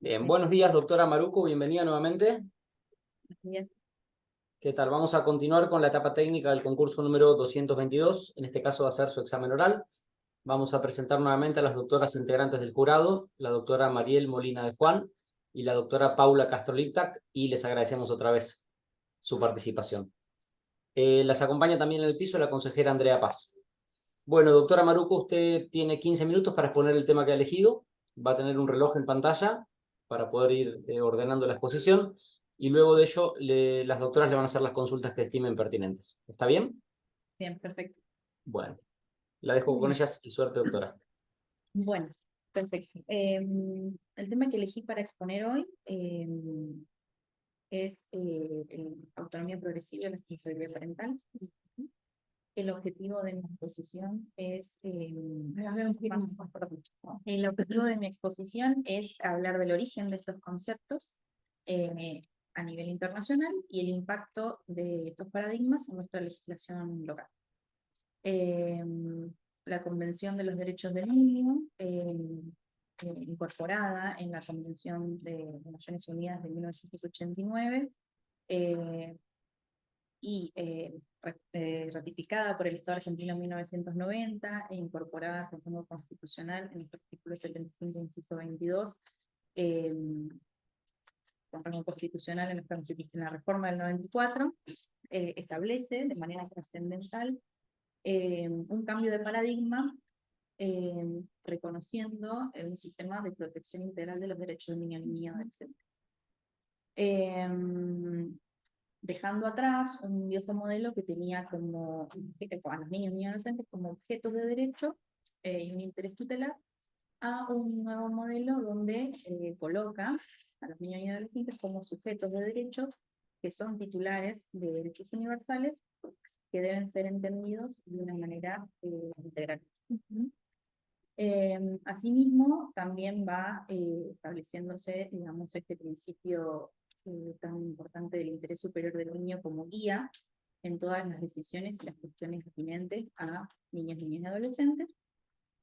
Bien, buenos días, doctora Maruco, bienvenida nuevamente. Bien. ¿Qué tal? Vamos a continuar con la etapa técnica del concurso número 222. En este caso va a ser su examen oral. Vamos a presentar nuevamente a las doctoras integrantes del jurado, la doctora Mariel Molina de Juan y la doctora Paula Castro Liptak, y les agradecemos otra vez su participación. Las acompaña también en el piso la consejera Andrea Paz. Bueno, doctora Maruco, usted tiene 15 minutos para exponer el tema que ha elegido. Va a tener un reloj en pantalla para poder ir ordenando la exposición. Y luego de ello, las doctoras le van a hacer las consultas que estimen pertinentes. ¿Está bien? Bien, perfecto. Bueno, la dejo con ellas y suerte, doctora. Bueno, perfecto. El tema que elegí para exponer hoy es autonomía progresiva y la responsabilidad parental. El objetivo de mi exposición es el objetivo de mi exposición es hablar del origen de estos conceptos a nivel internacional y el impacto de estos paradigmas en nuestra legislación local. Eh, la Convención de los Derechos del Niño, incorporada en la Convención de Naciones Unidas de 1989, ratificada por el Estado argentino en 1990 e incorporada con forma constitucional en el artículo 75, inciso 22, con rango constitucional en la reforma del 94, establece de manera trascendental un cambio de paradigma, reconociendo un sistema de protección integral de los derechos del niño y niña adolescente. Dejando atrás un viejo modelo que tenía como a los niños y niñas adolescentes como objetos de derecho y un interés tutelar, a un nuevo modelo donde coloca a los niños y adolescentes como sujetos de derechos que son titulares de derechos universales que deben ser entendidos de una manera integral. Asimismo, también va estableciéndose, digamos, este principio tan importante del interés superior del niño como guía en todas las decisiones y las cuestiones pertinentes a niños, niñas y adolescentes,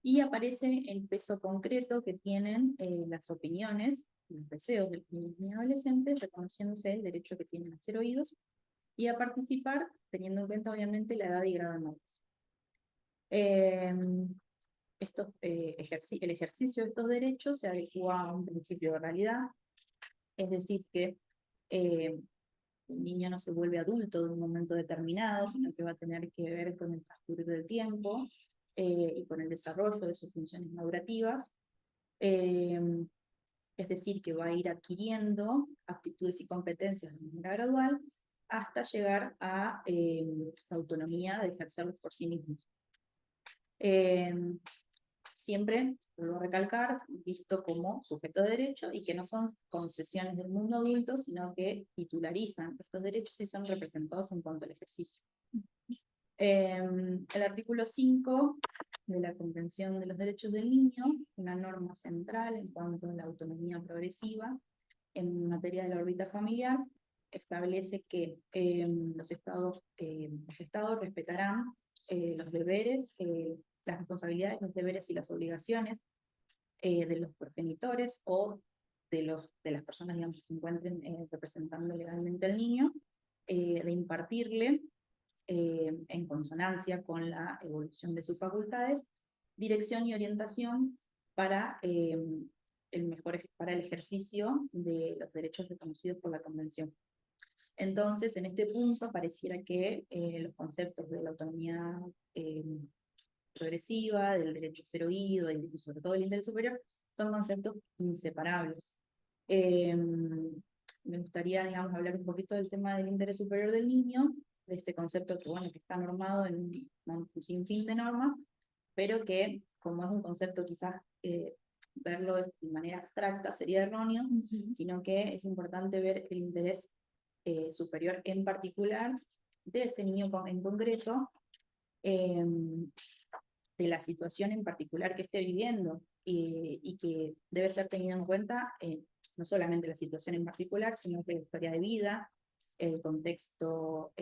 y aparece el peso concreto que tienen las opiniones, los deseos de los niños y adolescentes, reconociéndose el derecho que tienen a ser oídos y a participar, teniendo en cuenta obviamente la edad y grado de madurez. El ejercicio de estos derechos se adecua a un principio de realidad, es decir, que el niño no se vuelve adulto de un momento determinado, sino que va a tener que ver con el transcurrir del tiempo y con el desarrollo de sus funciones madurativas. Es decir, que va a ir adquiriendo aptitudes y competencias de manera gradual hasta llegar a la autonomía de ejercerlos por sí mismos. Siempre, vuelvo a recalcar, visto como sujeto de derecho y que no son concesiones del mundo adulto, sino que titularizan estos derechos y son representados en cuanto al ejercicio. El artículo 5 de la Convención de los Derechos del Niño, una norma central en cuanto a la autonomía progresiva en materia de la órbita familiar, establece que los estados respetarán los deberes, las responsabilidades, los deberes y las obligaciones de los progenitores o de las personas, digamos, que se encuentren representando legalmente al niño, de impartirle, en consonancia con la evolución de sus facultades, dirección y orientación para, para el ejercicio de los derechos reconocidos por la Convención. Entonces, en este punto, pareciera que los conceptos de la autonomía progresiva, del derecho a ser oído y sobre todo el interés superior, son conceptos inseparables. Me gustaría, digamos, hablar un poquito del tema del interés superior del niño, de este concepto que, bueno, que está normado en un sinfín de normas, pero que, como es un concepto quizás verlo de manera abstracta sería erróneo, sino que es importante ver el interés superior en particular de este niño en concreto, de la situación en particular que esté viviendo y que debe ser tenido en cuenta no solamente la situación en particular, sino que la historia de vida, el contexto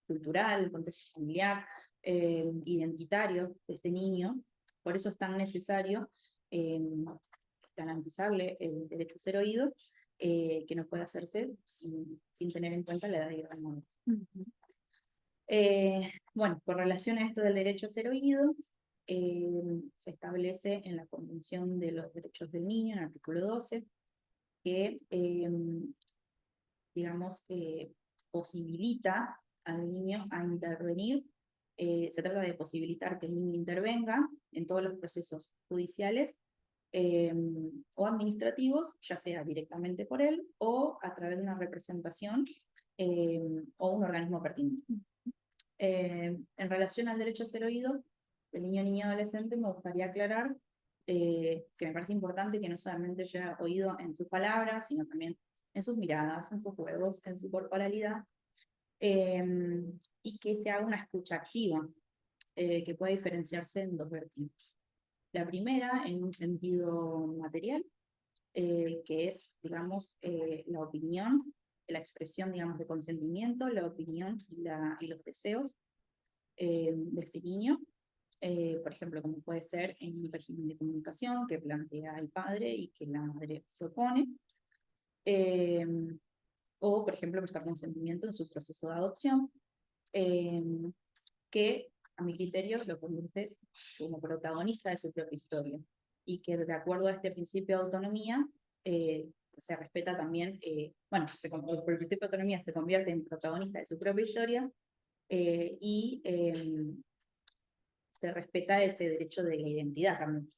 cultural, el contexto familiar, identitario de este niño. Por eso es tan necesario garantizarle el derecho a ser oído, que no puede hacerse sin tener en cuenta la edad y el rango de edad. Bueno, con relación a esto del derecho a ser oído, se establece en la Convención de los Derechos del Niño, en el artículo 12, que, digamos, posibilita al niño a intervenir. Se trata de posibilitar que el niño intervenga en todos los procesos judiciales o administrativos, ya sea directamente por él o a través de una representación o un organismo pertinente. En relación al derecho a ser oído del niño, niña, adolescente, me gustaría aclarar que me parece importante que no solamente sea oído en sus palabras, sino también en sus miradas, en sus juegos, en su corporalidad, y que se haga una escucha activa, que puede diferenciarse en dos vertientes. La primera, en un sentido material, que es, digamos, la opinión, la expresión, digamos, de consentimiento, la opinión y los deseos de este niño, por ejemplo, como puede ser en un régimen de comunicación que plantea el padre y que la madre se opone, o, por ejemplo, prestar consentimiento en su proceso de adopción, que a mi criterio lo convierte como protagonista de su propia historia, y que de acuerdo a este principio de autonomía, se respeta también, bueno, por el principio de autonomía se convierte en protagonista de su propia historia, y se respeta este derecho de la identidad también.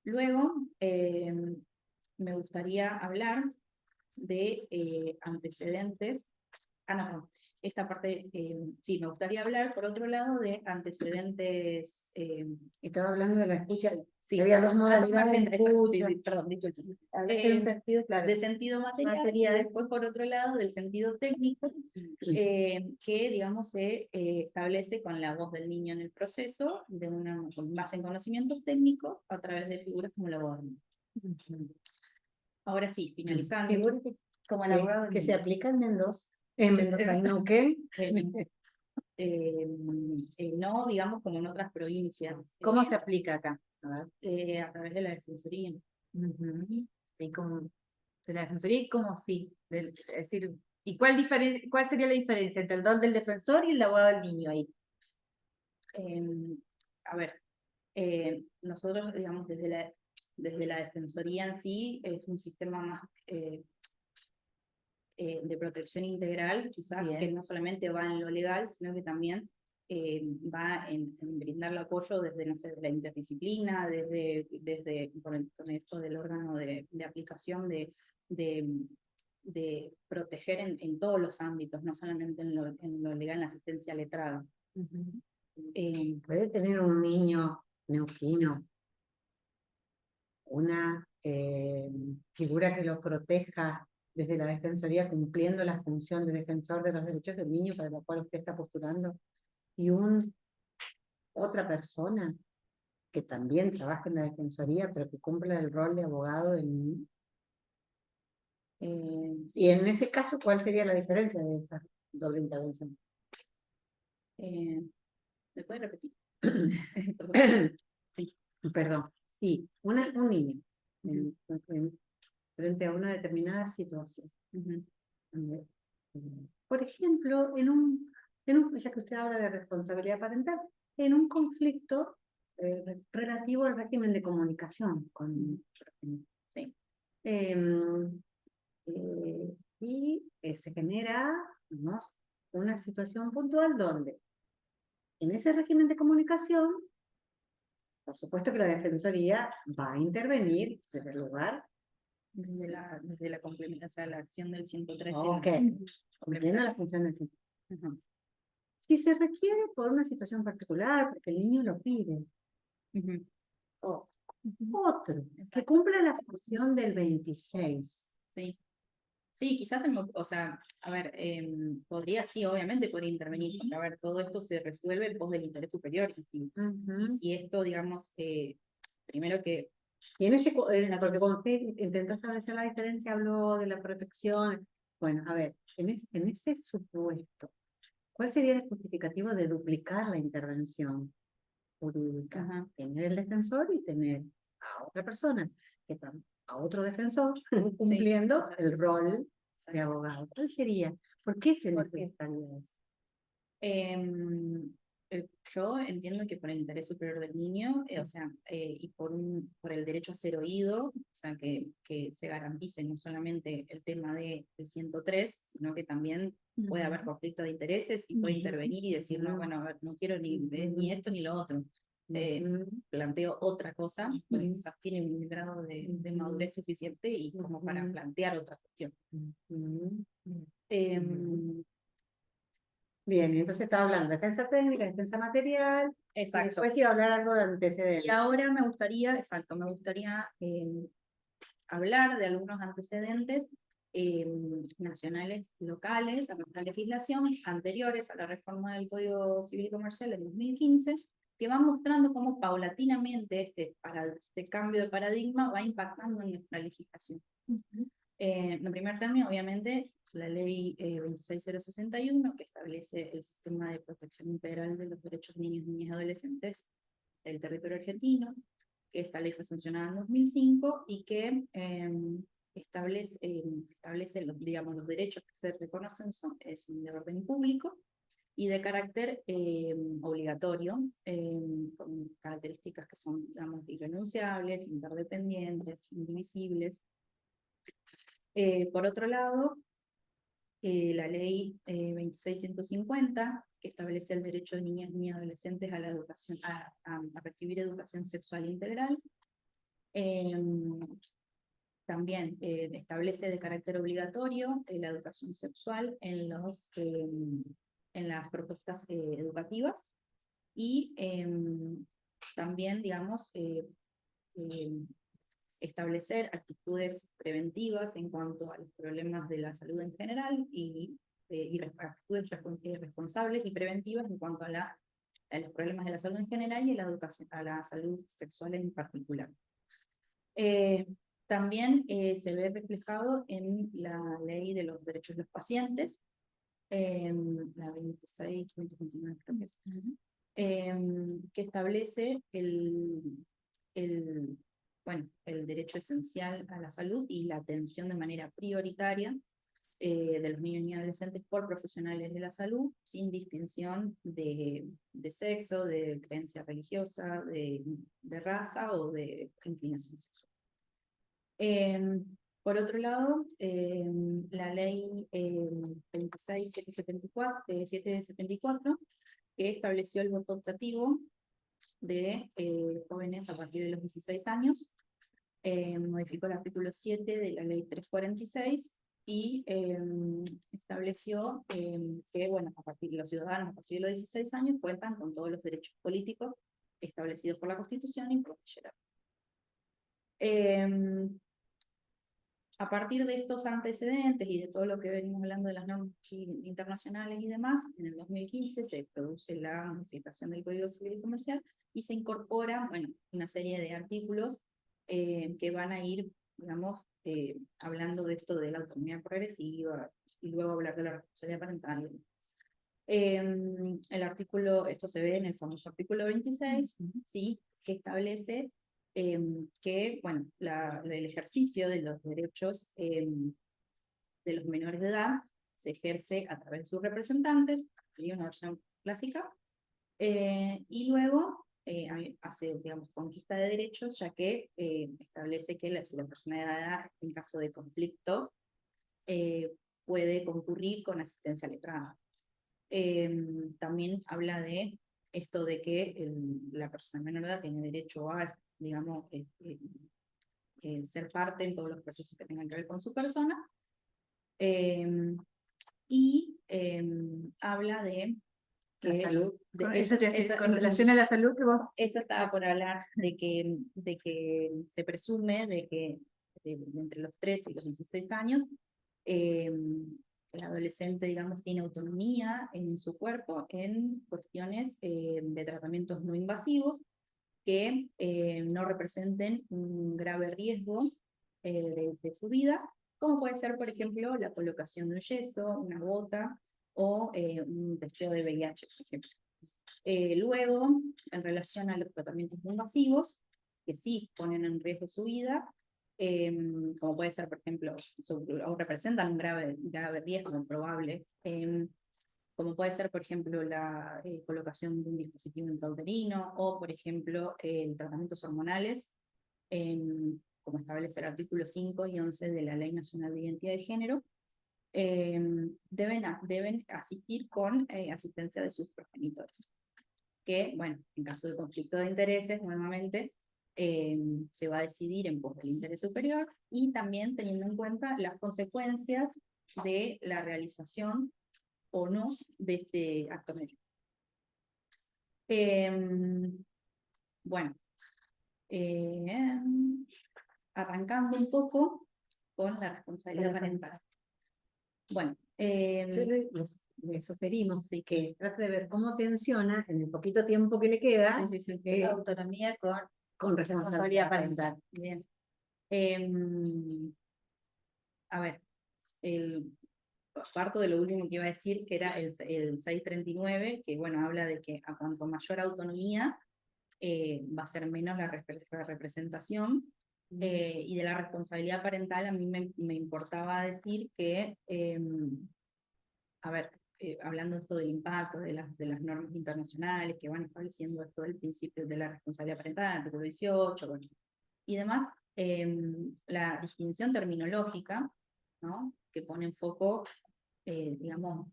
Luego, me gustaría hablar de antecedentes. No, esta parte, sí, me gustaría hablar, por otro lado, de antecedentes. Estaba hablando de la escucha. Sí, había dos modalidades de escucha. Sí, perdón, disculpe. Un sentido, claro. De sentido material, y después, por otro lado, del sentido técnico, que, digamos, se establece con la voz del niño en el proceso, con base en conocimientos técnicos, a través de figuras como la voz del niño. Ahora sí, finalizando. Figuras como el abogado que se aplica en Mendoza. En Mendoza, ¿y no qué? No, digamos, como en otras provincias. ¿Cómo se aplica acá? A través de la Defensoría. Y como de la Defensoría, y como sí. Es decir, ¿y cuál sería la diferencia entre el rol del defensor y el abogado del niño ahí? A ver, nosotros, digamos, desde la Defensoría en sí, es un sistema más de protección integral, quizás. Bien. Que no solamente va en lo legal, sino que también va en brindarle apoyo desde, no sé, la interdisciplina, desde con esto del órgano de aplicación, de proteger en todos los ámbitos, no solamente en lo legal, en la asistencia letrada. ¿Puede tener un niño neuquino una figura que lo proteja desde la Defensoría, cumpliendo la función de defensor de los derechos del niño para la cual usted está postulando, y otra persona que también trabaja en la Defensoría, pero que cumpla el rol de abogado del niño? Sí. Y en ese caso, ¿cuál sería la diferencia de esa doble intervención? ¿Me puede repetir? Sí. Perdón. Sí, un niño frente a una determinada situación. Por ejemplo, ya que usted habla de responsabilidad parental, en un conflicto relativo al régimen de comunicación. Sí. Y se genera, digamos, una situación puntual donde en ese régimen de comunicación, por supuesto que la Defensoría va a intervenir desde el lugar. Desde la complementación, o sea, la acción del 103. Ok, cumpliendo la función del 103. Si se requiere por una situación particular, porque el niño lo pide, o otro, que cumpla la función del 26. Sí. Sí, quizás, o sea, a ver, podría, sí, obviamente podría intervenir, porque, a ver, todo esto se resuelve en pos del interés superior, y si esto, digamos, primero que... Y en porque como usted intentó establecer la diferencia, habló de la protección. Bueno, a ver, en ese supuesto, ¿cuál sería el justificativo de duplicar la intervención? jurídica. Ajá. Tener el defensor y tener a otra persona, a otro defensor, cumpliendo el rol de abogado. ¿Cuál sería? ¿Por qué se ¿Por qué? necesitaría eso? Yo entiendo que por el interés superior del niño, o sea, y por el derecho a ser oído, o sea, que se garantice no solamente el tema del 103, sino que también puede haber conflicto de intereses y puede intervenir y decir, no, bueno, a ver, no quiero ni esto ni lo otro. Planteo otra cosa, porque quizás tiene un grado de madurez suficiente y como para plantear otra cuestión. Bien, y entonces estaba hablando de defensa técnica, defensa material, y Exacto. después iba a hablar algo de antecedentes. Y ahora me gustaría hablar de algunos antecedentes nacionales, locales, a nuestra legislación, anteriores a la reforma del Código Civil y Comercial en 2015, que van mostrando cómo paulatinamente este cambio de paradigma va impactando en nuestra legislación. En primer término, obviamente, la ley 26061, que establece el sistema de protección integral de los derechos de niños, niñas y adolescentes del territorio argentino, que esta ley fue sancionada en 2005 y que establece digamos, los derechos que se reconocen son de orden público y de carácter obligatorio, con características que son, digamos, irrenunciables, interdependientes, indivisibles. Por otro lado, la ley 26150, que establece el derecho de niñas, niños y adolescentes a la educación, a recibir educación sexual integral. También establece de carácter obligatorio la educación sexual en las propuestas educativas y también, digamos, establecer actitudes preventivas en cuanto a los problemas de la salud en general y actitudes responsables y preventivas en cuanto a los problemas de la salud en general y a la educación, a la salud sexual en particular. También se ve reflejado en la ley de los derechos de los pacientes, la 26.29 creo que es, que establece el derecho esencial a la salud y la atención de manera prioritaria de los niños y adolescentes por profesionales de la salud, sin distinción de sexo, de creencia religiosa, de raza o de inclinación sexual. Por otro lado, la ley 26774, que estableció el voto optativo de jóvenes a partir de los 16 años, modificó el artículo 7 de la ley 346 y estableció que, bueno, los ciudadanos a partir de los 16 años cuentan con todos los derechos políticos establecidos por la Constitución y por el bachillerato. A partir de estos antecedentes y de todo lo que venimos hablando de las normas internacionales y demás, en el 2015 se produce la modificación del Código Civil y Comercial y se incorpora, bueno, una serie de artículos que van a ir, digamos, hablando de esto de la autonomía progresiva y luego hablar de la responsabilidad parental. El artículo, esto se ve en el famoso artículo 26, ¿sí? Que establece que, bueno, el ejercicio de los derechos de los menores de edad se ejerce a través de sus representantes, una versión clásica, y luego hace, digamos, conquista de derechos, ya que establece que si la persona de edad, en caso de conflicto, puede concurrir con asistencia letrada. También habla de esto de que la persona menor de edad tiene derecho a, digamos, ser parte en todos los procesos que tengan que ver con su persona, y habla de la salud. Con relación a la salud que vos... Eso estaba por hablar, de que se presume de que entre los 13 y los 16 años, el adolescente, digamos, tiene autonomía en su cuerpo en cuestiones de tratamientos no invasivos que no representen un grave riesgo de su vida, como puede ser, por ejemplo, la colocación de un yeso, una gota o un testeo de VIH, por ejemplo. Luego, en relación a los tratamientos no invasivos, que sí ponen en riesgo su vida, como puede ser, por ejemplo, o representan un grave riesgo probable, como puede ser, por ejemplo, la colocación de un dispositivo intrauterino, o, por ejemplo, tratamientos hormonales, como establece el artículo 5 y 11 de la Ley Nacional de Identidad de Género, deben asistir con asistencia de sus progenitores. Que, bueno, en caso de conflicto de intereses, nuevamente, se va a decidir en pos del interés superior, y también teniendo en cuenta las consecuencias de la realización o no de este acto médico. Bueno, arrancando un poco con la responsabilidad parental. Bueno, le sugerimos que trate de ver cómo tensiona en el poquito tiempo que le queda autonomía con responsabilidad parental. Bien. A ver, parto de lo último que iba a decir, que era el 639, que bueno, habla de que a cuanto mayor autonomía, va a ser menos la representación. Y de la responsabilidad parental, a mí me importaba decir que, a ver, hablando esto del impacto de las normas internacionales que van estableciendo esto del principio de la responsabilidad parental, artículo 18, bueno, y demás, la distinción terminológica, ¿no?, que pone en foco, digamos,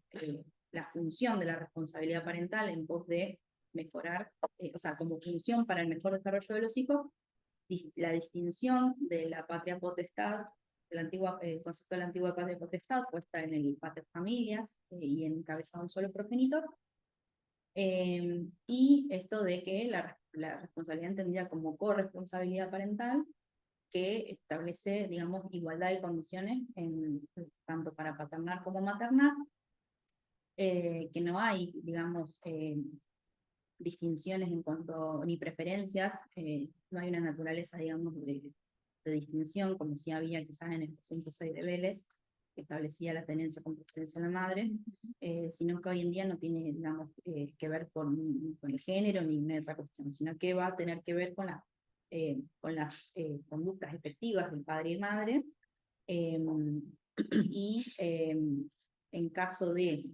la función de la responsabilidad parental en pos de mejorar, o sea, como función para el mejor desarrollo de los hijos, la distinción de la patria potestad, el concepto de la antigua patria potestad, puesta en el pater familias y encabezado un solo progenitor, y esto de que la responsabilidad entendida como corresponsabilidad parental, que establece, digamos, igualdad de condiciones tanto para paternar como maternar, que no hay, digamos, distinciones en cuanto, ni preferencias, no hay una naturaleza, digamos, de distinción, como si había quizás en el 206 de Vélez, que establecía la tenencia con preferencia a la madre, sino que hoy en día no tiene, digamos, que ver con el género ni una otra cuestión, sino que va a tener que ver con las conductas efectivas del padre y madre, y en caso de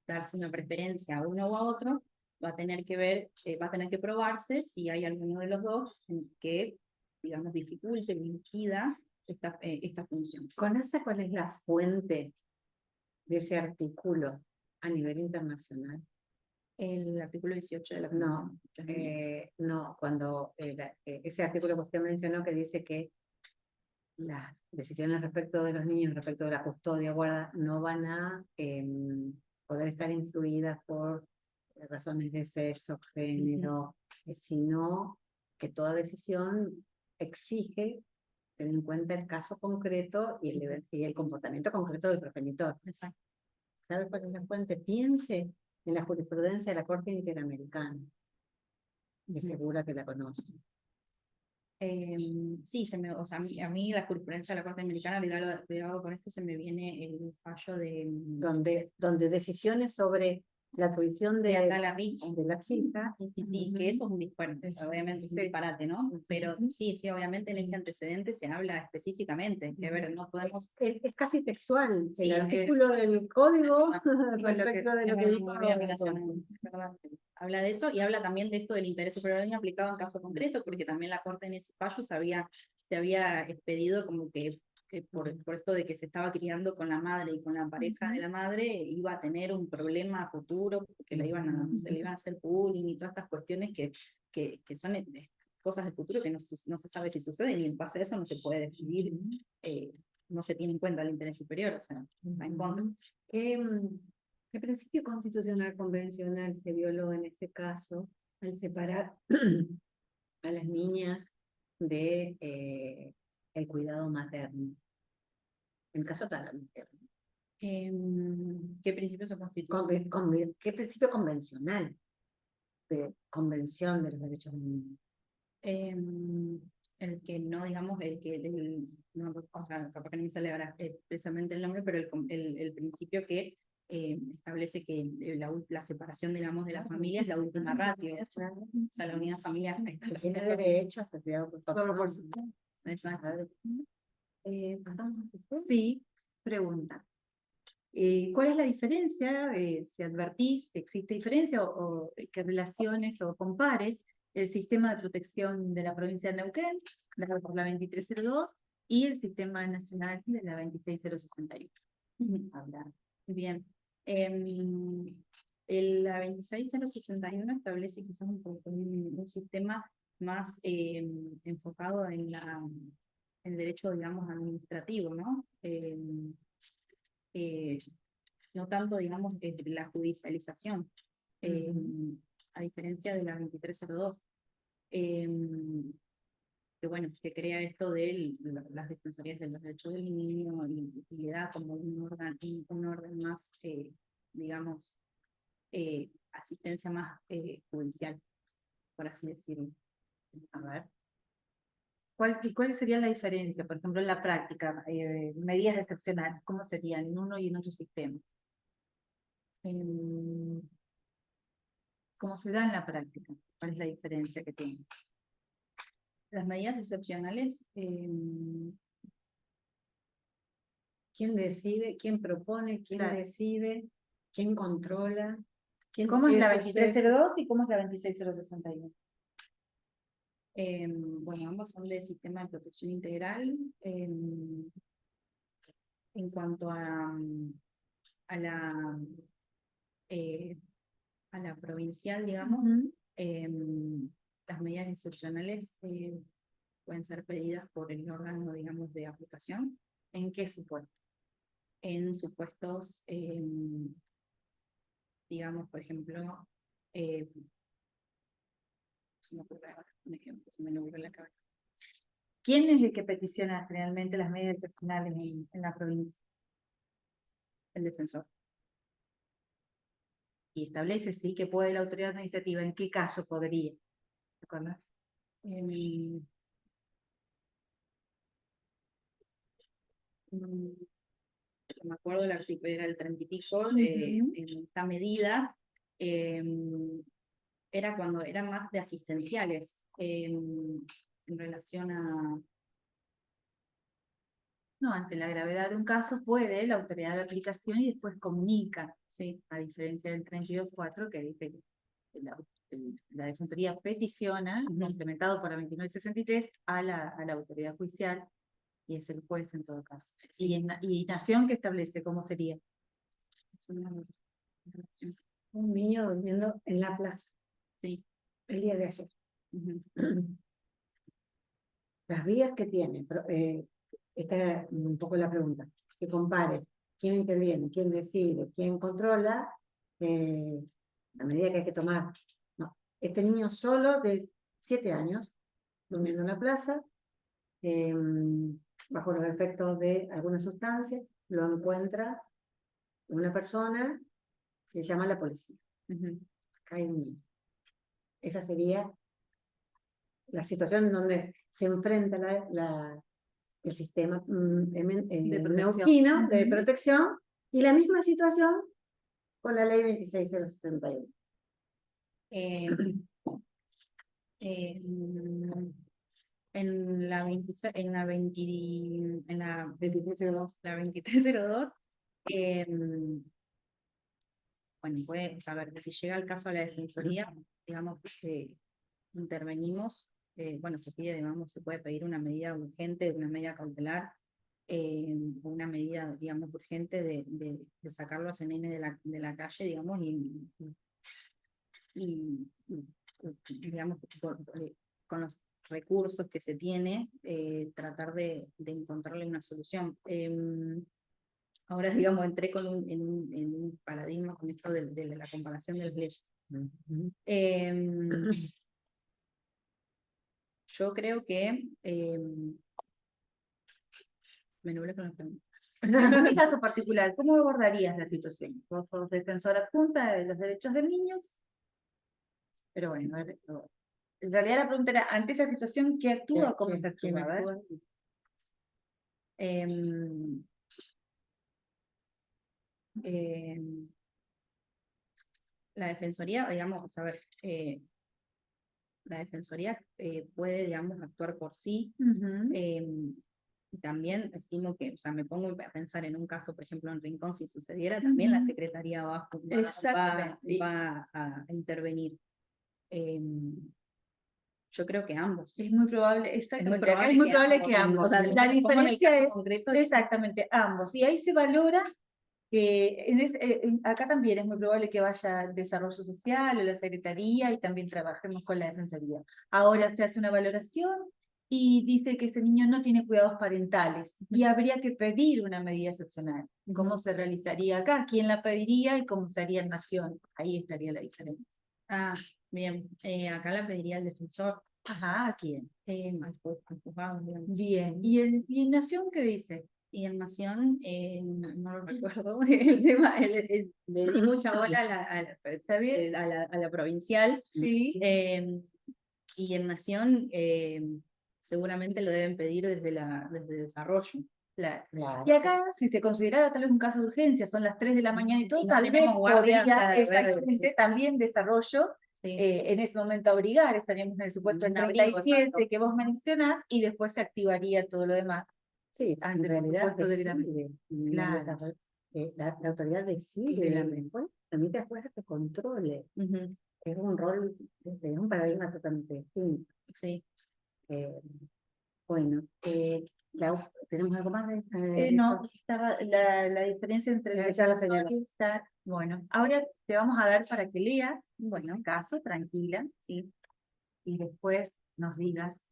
darse una preferencia a uno u a otro, va a tener que probarse si hay alguno de los dos que, digamos, dificulte o impida esta función. ¿Conoce cuál es la fuente de ese artículo a nivel internacional? El artículo 18 de la No, Convención. no, cuando ese artículo que usted mencionó que dice que las decisiones respecto de los niños, respecto de la custodia, guarda, no van a poder estar influidas por razones de sexo, género, sino que toda decisión exige tener en cuenta el caso concreto y el comportamiento concreto del progenitor. Exacto. ¿Sabe cuál es la fuente? Piense en la jurisprudencia de la Corte Interamericana. De segura que la conoce. Sí, o sea, a mí la jurisprudencia de la Corte Americana, ligado con esto, se me viene el fallo de... Donde decisiones sobre la atribución de Atala Riz, de la cita. Sí, que eso es un disparate, obviamente es un disparate, ¿no? Pero sí, obviamente en ese antecedente se habla específicamente, que ver, no podemos... Es casi textual, Sí, el artículo del código respecto de lo que dijo. ¿Verdad? Habla de eso y habla también de esto del interés superior del niño aplicado en caso concreto, porque también la Corte en ese fallo se había expedido como que por esto de que se estaba criando con la madre y con la pareja de la madre, iba a tener un problema futuro, porque se le iban a hacer bullying y todas estas cuestiones que son cosas del futuro que no se sabe si suceden, y en base a eso no se puede decidir, no se tiene en cuenta el interés superior, o sea, va en contra. ¿Qué principio constitucional convencional se violó en ese caso al separar a las niñas de el cuidado materno? En el caso de la materno. ¿Qué principios son constitucionales? ¿Qué principio convencional de convención de los derechos del niño? El que no, digamos, no, o sea, capaz que no me sale ahora precisamente el nombre, pero el principio que establece que la separación, digamos, de la familia es la última ratio. O sea, la unidad familiar Tiene derecho a ser criado por papá. por supuesto. Exacto. Pasamos después. Sí, pregunta. ¿Cuál es la diferencia, si advertís si existe diferencia o qué relaciones o compares el sistema de protección de la provincia de Neuquén, dado por la 2302, y el sistema nacional de la 26061? Hablar. Bien. La 26061 establece quizás un sistema más enfocado en el derecho, digamos, administrativo, ¿no? No tanto, digamos, la judicialización, a diferencia de la 2302, que bueno, que crea esto de las defensorías de los derechos del niño y le da como un orden más, digamos, asistencia más judicial, por así decirlo. A ver. ¿Cuál sería la diferencia, por ejemplo, en la práctica? Medidas excepcionales, ¿cómo serían en uno y en otro sistema? ¿Cómo se da en la práctica? ¿Cuál es la diferencia que tiene? Las medidas excepcionales, ¿Quién decide? ¿Quién propone? ¿Quién Claro. decide? ¿Quién controla? ¿Quién ¿Cómo es decide la sucesos? 2302 y cómo es la 26061? bueno, ambas son de sistema de protección integral. En cuanto a la provincial, digamos, las medidas excepcionales pueden ser pedidas por el órgano, digamos, de aplicación. ¿En qué supuesto? En supuestos, digamos, por ejemplo, se me ocurre ahora un ejemplo, se me ocurre en la cabeza. ¿Quién es el que peticiona generalmente las medidas excepcionales en la provincia? El defensor. Y establece, sí, que puede la autoridad administrativa. ¿En qué caso podría? ¿Te acuerdas? Me acuerdo, el artículo era el 30 y pico, en esta medida era cuando eran más de asistenciales en relación a... No, ante la gravedad de un caso puede la autoridad de aplicación y después comunica, Sí, a diferencia del 32.4 que dice que la Defensoría peticiona, implementado por la 2963, a la autoridad judicial, y es el juez en todo caso. Sí. Y Nación, ¿qué establece? ¿Cómo sería? es una relación. Un niño durmiendo en la plaza Sí. el día de ayer. Ujú. Las vías que tiene, esta es un poco la pregunta, que compare quién interviene, quién decide, quién controla, la medida que hay que tomar. No, este niño solo de 7 años, durmiendo en la plaza, bajo los efectos de alguna sustancia, lo encuentra una persona que llama a la policía. Acá hay un niño. Esa sería la situación en donde se enfrenta el sistema De protección. neuquino de protección y la misma situación con la ley 26061. En la 26, en la 20, en la 2302, la 2302, bueno, puede saber que si llega el caso a la defensoría, digamos que intervenimos, bueno, se pide, digamos, se puede pedir una medida urgente, una medida cautelar, una medida, digamos, urgente de sacarlo a ese nene de la calle, digamos, y digamos, con los recursos que se tiene, tratar de encontrarle una solución. Ahora, digamos, entré en un paradigma con esto de la comparación del leyes. Yo creo que me nublé con la pregunta. En este caso particular, ¿cómo abordarías la situación? Vos sos defensora adjunta de los derechos del niño, pero bueno, en realidad la pregunta era, ante esa situación, ¿qué actúa? ¿Cómo se actúa? A ver. La defensoría, digamos, a ver, la defensoría puede, digamos, actuar por sí. Y también estimo que, o sea, me pongo a pensar en un caso, por ejemplo, en Rincón, si sucediera, también la Secretaría va a intervenir. Yo creo que ambos. Es muy probable, exactamente. Acá es probable muy que probable ambos, que ambos. o sea, La me pongo en el diferencia caso es concreto, exactamente ambos. Y ahí se valora que acá también es muy probable que vaya Desarrollo Social o la Secretaría y también trabajemos con la Defensoría. Ahora se hace una valoración y dice que ese niño no tiene cuidados parentales y habría que pedir una medida excepcional. ¿Cómo se realizaría acá? ¿Quién la pediría y cómo se haría en Nación? Ahí estaría la diferencia. Ah, bien. Acá la pediría el defensor. Ajá, ¿a quién? Al juzgado, digamos. Bien. ¿Y en Nación qué dice? Y en Nación, no lo recuerdo, el tema, le di mucha bola a la provincial. Sí. Y en Nación seguramente lo deben pedir desde desarrollo. Claro. Claro. Y acá, si se considerara tal vez un caso de urgencia, son las 3 de la mañana y todo, Y no tal vez tenemos guardia, podría, claro, exactamente, también desarrollo, Sí. en ese momento abrigar, estaríamos en el supuesto del Un abrigo, 37 exacto. que vos mencionás, y después se activaría todo lo demás. Sí, Antes, en por realidad supuesto, de gravedad. decide. Claro. La autoridad decide, Claro. después permite después que controle. Ujú, Es un rol, es un paradigma totalmente distinto. sí. Bueno, ¿tenemos algo más de No, esto? estaba la diferencia entre el Ya la defensor señaló. y estar. Bueno, ahora te vamos a dar para que leas, bueno, en caso, tranquila, ¿sí? Y después nos digas.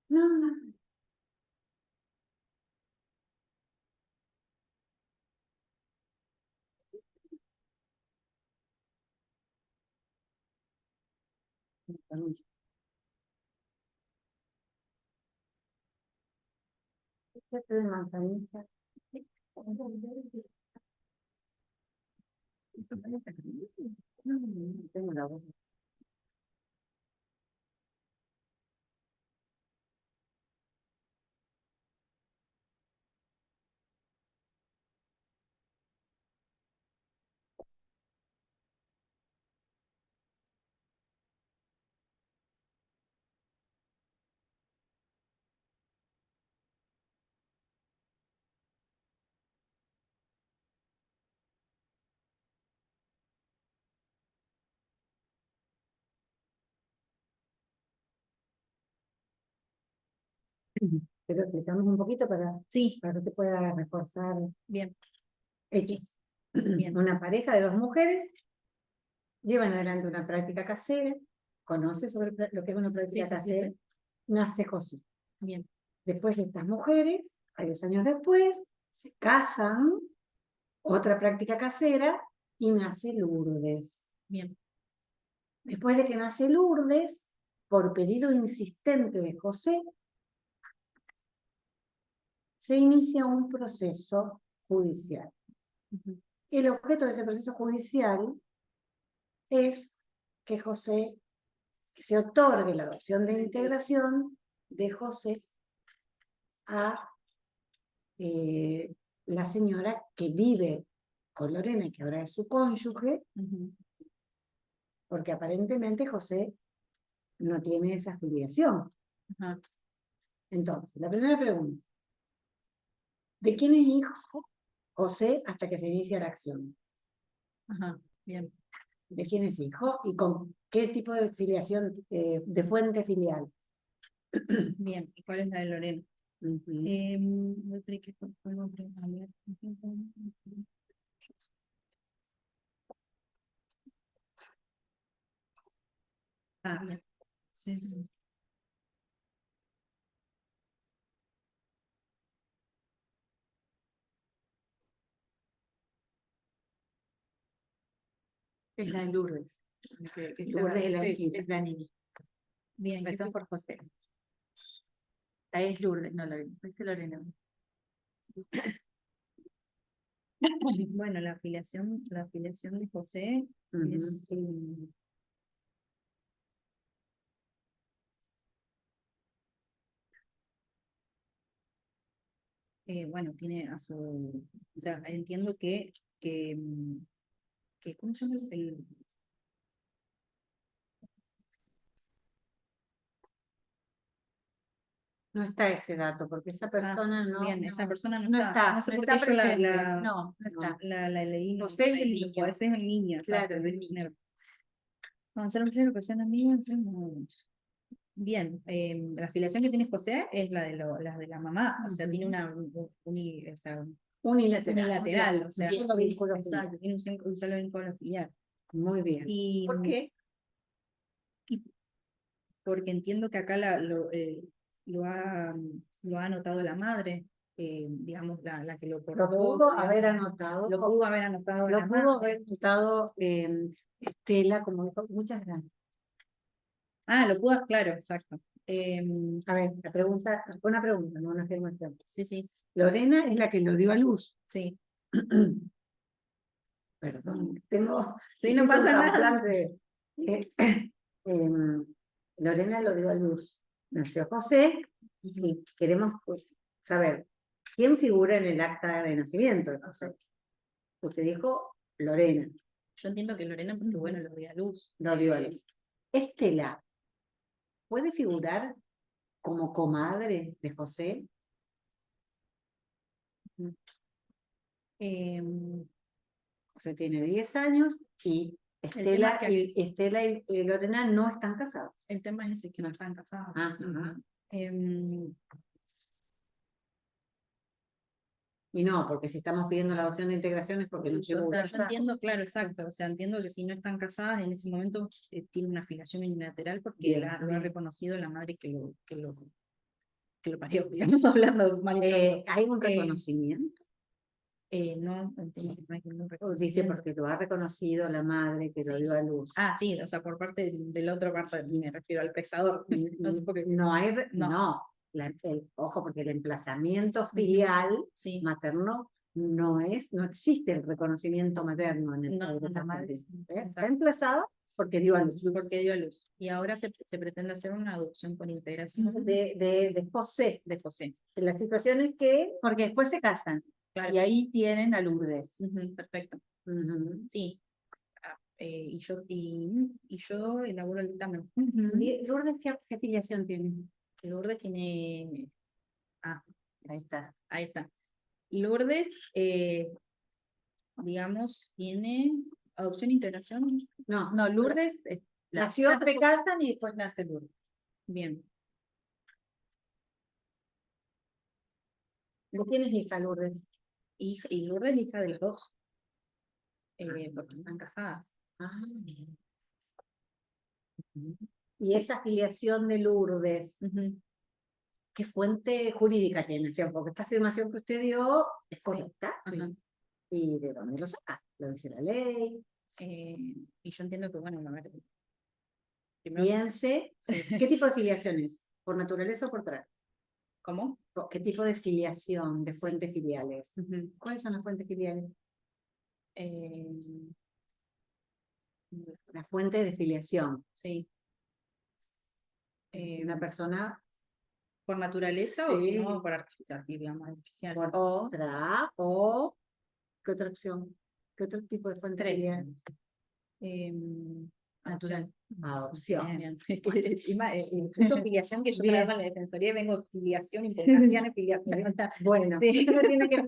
No, no. Este de manzanilla. No, no tengo la voz. Pero explicamos un poquito Sí, para que te pueda reforzar bien. hechos. Bien. Una pareja de 2 mujeres llevan adelante una práctica casera, conoce sobre lo que es una práctica Sí, sí, sí, casera, sí. nace José. Bien. Después estas mujeres, varios años después, se casan, otra práctica casera, y nace Lourdes. Bien. Después de que nace Lourdes, por pedido insistente de José, se inicia un proceso judicial. Ujú. El objeto de ese proceso judicial es que José, que se otorgue la adopción de integración de José a la señora que vive con Lorena y que ahora es su cónyuge, Ujú. porque aparentemente José no tiene esa filiación. Ajá. Entonces, la primera pregunta, ¿de quién es hijo José hasta que se inicia la acción? Ajá. Bien. ¿De quién es hijo y con qué tipo de filiación, de fuente filial? Bien. ¿Y cuál es la de Lorena? Voy a creer que podemos preguntarle. Ah, bien. Sí. Es la de Lourdes. Lourdes es la Sí, hijita. es la niña. Bien. Perdón por José. Ahí es Lourdes, no Lorena. Dice Lorena. Bueno, la afiliación de José es bueno, tiene a su, o sea, entiendo que ¿cómo se llama el? No está ese dato, porque esa persona no, Bien, esa persona no no está. está, No sé no por está qué yo presente. No, no está. la leí. José es el ahí, niño. Ese es el niño, exacto, Claro, el el niño. niño. Avanzar un proyecto, persona amiga, bien, la afiliación que tiene José es la de la mamá, o sea, tiene una o sea, unilateral, o sea, solo vínculo exacto, tiene un solo vínculo filial. Muy bien. Y, ¿Por qué? porque entiendo que acá lo ha anotado la madre, digamos, la que lo Lo portó, pudo digamos, haber anotado. lo pudo haber anotado Lo la pudo madre. haber anotado Estela, como dijo, muchas gracias. Ah, lo pudo, claro, exacto. A ver, la pregunta, una pregunta, no una afirmación. Sí, sí, Lorena es la que lo dio a luz. sí. Perdón, tengo Sí, no pasa nada. trasplante. Lorena lo dio a luz. Nació José y queremos saber quién figura en el acta de nacimiento de José. Usted dijo Lorena, Yo entiendo que Lorena, porque bueno, lo dio a luz. lo dio a luz. Estela, ¿puede figurar como comadre de José? José tiene 10 años y tema Estela y Lorena no están casados. el tema es ese, que no están casados. Ajá. Em, Y no, porque si estamos pidiendo la adopción de integración es porque no o sea, figura. yo entiendo, claro, exacto, o sea, entiendo que si no están casadas, en ese momento tiene una afiliación unilateral porque Bien, lo ha bien. reconocido la madre que lo parió, digamos, hablando mal. ¿Hay un reconocimiento? No, entiendo que no hay ningún Dice reconocimiento. porque lo ha reconocido la madre que lo Sí, dio a luz. Ah, sí, o sea, por parte de la otra parte, me refiero al prestador. No sé por qué. No hay, No. no. Ojo, porque el emplazamiento filial Sí. materno no existe el reconocimiento materno en el No, padre la madre, argentino, sí, Está exacto. emplazado porque dio a luz. Porque dio a luz. Y ahora se pretende hacer una adopción por integración De José. de José. La situación es que Porque después se casan. Claro. Y ahí tienen a Lourdes. Perfecto. ujú, Sí. Y yo elaboro el dictamen. Lourdes, ¿qué filiación tiene? Lourdes tiene. Ah, Ahí está. ahí está. Lourdes, digamos, tiene adopción e integración. No, No, Lourdes Nació- ya se casan y después nace Lourdes. Bien. ¿vos tienes hija, Lourdes? Y Lourdes es hija de los dos. Porque están casadas. Ah. Y esa filiación de Lourdes, ¿qué fuente jurídica tiene? O sea, porque esta afirmación que usted dio es correcta. Ajá. ¿Y de dónde lo saca? ¿Lo dice la ley? Y yo entiendo que, bueno, a ver. Primero, Piense, ¿qué tipo de filiación es? ¿Por naturaleza o por trato? ¿cómo? ¿Qué tipo de filiación, de fuentes filiales? ¿Cuáles son las fuentes filiales? La fuente de filiación. Sí. Una persona ¿Por naturaleza o si Sí. no por artificial, digamos, artificial? por otra o ¿qué otra opción? ¿Qué otro tipo de fuente Tres. filial? Natural. Adopción. Bien. Justo filiación que yo trabajo en la defensoría y vengo filiación, impugnación, filiación. Bueno, Sí.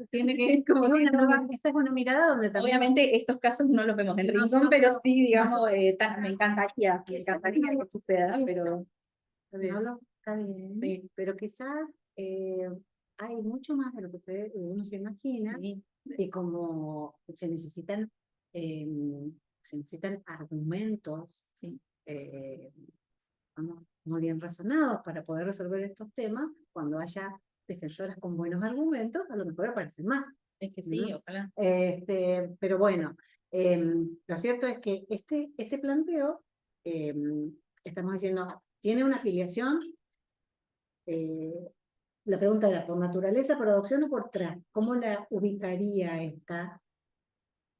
tiene que Como es si una no- nueva, esta es una mirada donde también Obviamente estos casos no los vemos en Rincón, Nosotros- pero sí, digamos, nosotros- me encantaría que suceda, pero no lo está bien, sí, pero quizás hay mucho más de lo que uno se imagina sí, y como eh, se necesitan argumentos sí. vamos, muy bien razonados para poder resolver estos temas, cuando haya defensoras con buenos argumentos, a lo mejor aparecen más. Es que sí, ¿no? ojalá. Pero bueno, lo cierto es que este planteo, estamos diciendo, ¿tiene una afiliación? La pregunta era, ¿por naturaleza, por adopción o por trato? ¿Cómo la ubicaría esta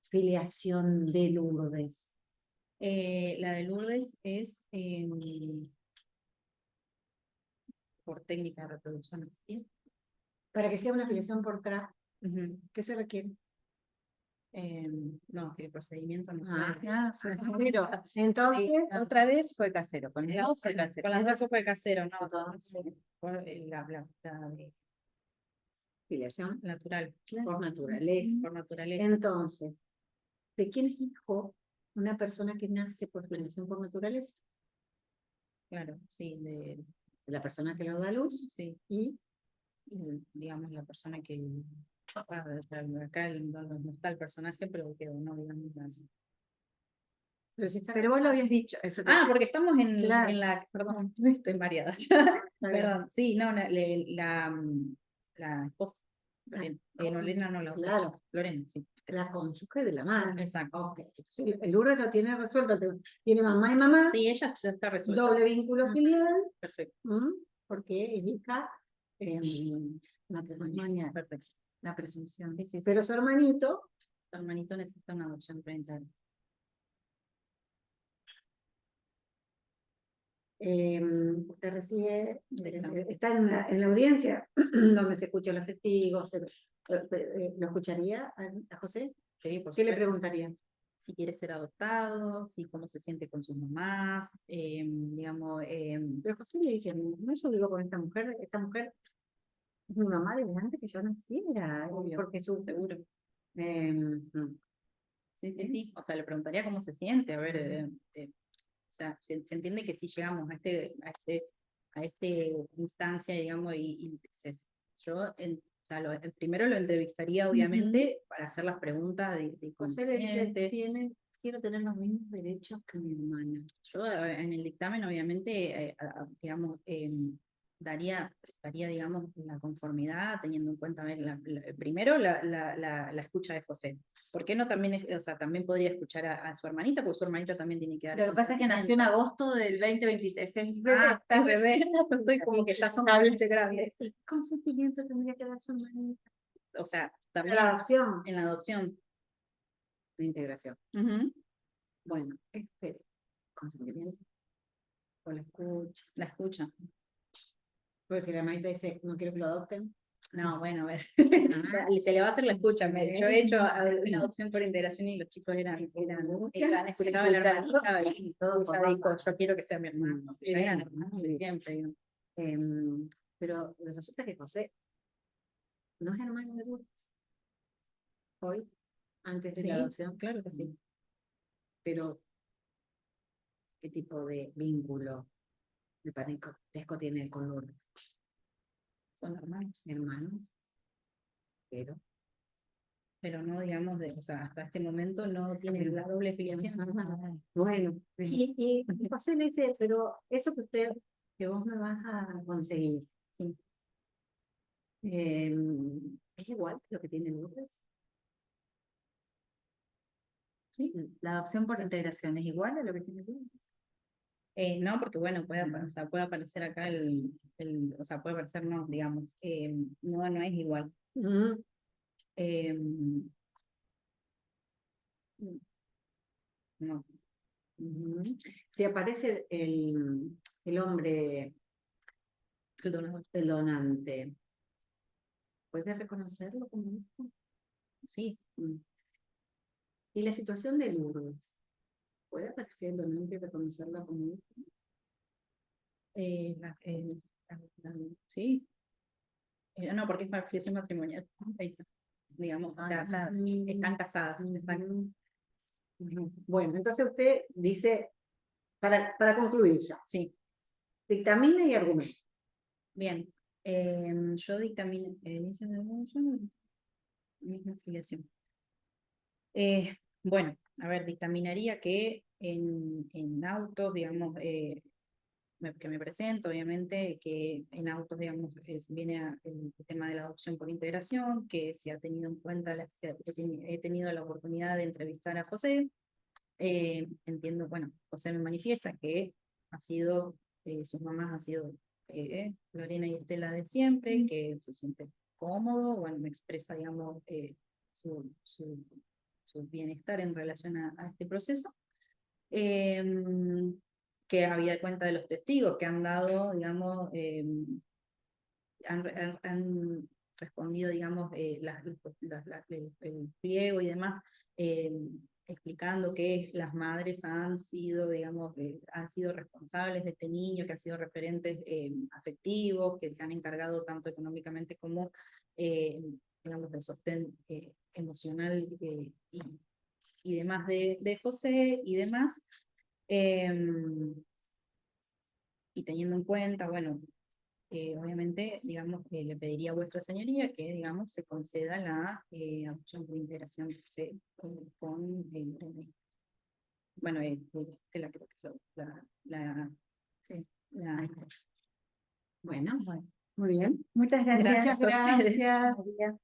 filiación de Lourdes? La de Lourdes es por técnica de reproducción asistida. Para que sea una afiliación por TRA, Ujú. ¿qué se requiere? No, que el procedimiento no Ah, fue. pero entonces, Sí, Otra vez fue casero, con el dos fue casero. Con las dos fue casero, no. entonces, Fue la de afiliación natural. por naturaleza. Por naturaleza. Entonces, ¿de quién es hijo una persona que nace por afiliación por naturaleza? Claro, sí, De la persona que lo da a luz sí. y Digamos, la persona que acá no está el personaje, pero que no, digamos. pero si está Pero vos lo casado. habías dicho. Eso Ah, porque estamos Claro. en la, perdón, estoy mareada. Perdón, sí, no, la esposa. Lorena. Lorena no, la otra Claro. chica. Lorena, sí. La cónyuge de la madre. Exacto. Ok, entonces el URBE lo tiene resuelto, tiene mamá y mamá, Sí, ella ya está resuelta. doble vínculo filial, Perfecto. porque es hija matrimonial. Perfecto. la presunción. Sí, sí, sí. Pero su hermanito, Tu hermanito necesita una adopción parental. usted recibe, Directamente. está en la audiencia donde se escuchan los testigos, ¿lo escucharía a José? Sí, por ¿Qué le supuesto. preguntaría? Si quiere ser adoptado, si cómo se siente con sus mamás, digamos, Pero José le dije, no, yo vivo con esta mujer es mi mamá desde antes que yo naciera, Obvio. porque su... seguro. mm, Sí, sí, sí. O sea, le preguntaría cómo se siente, a ver, o sea, se entiende que si llegamos a este instancia, digamos, yo, o sea, primero lo entrevistaría, obviamente, para hacer las preguntas de cómo José se le dice, siente. quiero tener los mismos derechos que mi hermana. Yo en el dictamen, obviamente, digamos, estaría, digamos, la conformidad, teniendo en cuenta, a ver, primero la escucha de José. ¿Por qué no también, o sea, también podría escuchar a su hermanita, porque su hermanita también tiene que dar Lo que pasa es que nació en consentimiento. agosto del 2023. Es bebé, Ah, está es bebé, recién- estoy como que ya somos leche grande. ¿Qué consentimiento tendría que dar su hermanita? O sea, La también adopción. en la adopción. La integración. Ujú. Bueno, espere. Consentimiento. O la escucha. La escucha. Pues si la hermanita dice, no quiero que lo adopten. No, bueno, a ver. Ah. Se le va a hacer la escucha. Yo he hecho una Sí. adopción por integración y los chicos han Escuchan, escuchado a la hermanita y todo y ya forma dijo, parte. yo quiero que sea mi hermano. Sí, Ya eran hermanos de sí. siempre. Digo. Pero resulta que José no es hermano de Lourdes. Hoy, antes de la Sí, adopción. claro que sí. Pero, ¿qué tipo de vínculo de parentesco tiene él con Lourdes? Son hermanos. Hermanos, pero No digamos, o sea, hasta este momento no tienen la doble filiación. bueno, y José le dice, pero eso que vos me vas a conseguir, Sí. ¿es igual que lo que tiene Lourdes? ¿Sí? La adopción por integración es igual a lo que tiene que No, porque bueno, o sea, puede aparecer acá o sea, puede aparecer no, digamos, no es igual. Eh, no, Si aparece el hombre, el donador. el donante, ¿puede reconocerlo como hijo? Sí, Y la situación de Lourdes, ¿puede aparecer el donante y reconocerla como hijo? sí. No, porque es para filiación matrimonial. Ahí está. Digamos, o sea, están casadas. Exacto. Bueno, entonces usted dice, para concluir ya, Sí, dictamina y argumenta. bien. Yo dictamino, inicio de misma filiación. Bueno, a ver, dictaminaría que en autos, digamos, que me presento, obviamente, que en autos, digamos, viene el tema de la adopción por integración, que se ha tenido en cuenta, he tenido la oportunidad de entrevistar a José. Entiendo, bueno, José me manifiesta que ha sido, sus mamás han sido Lorena y Estela de siempre, que se siente cómodo, bueno, me expresa, digamos, su, su, su bienestar en relación a este proceso. Que había cuenta de los testigos que han dado, digamos, han respondido, digamos, el pliego y demás, explicando que las madres han sido, digamos, han sido responsables de este niño, que han sido referentes afectivos, que se han encargado tanto económicamente como, digamos, del sostén emocional y demás de José y demás. Y teniendo en cuenta, bueno, obviamente, digamos, que le pediría a vuestra señoría que, digamos, se conceda la adopción por integración de José con bueno, Estela creo que es sí, Bueno, bueno. muy bien. Muchas gracias. Gracias a ustedes. María.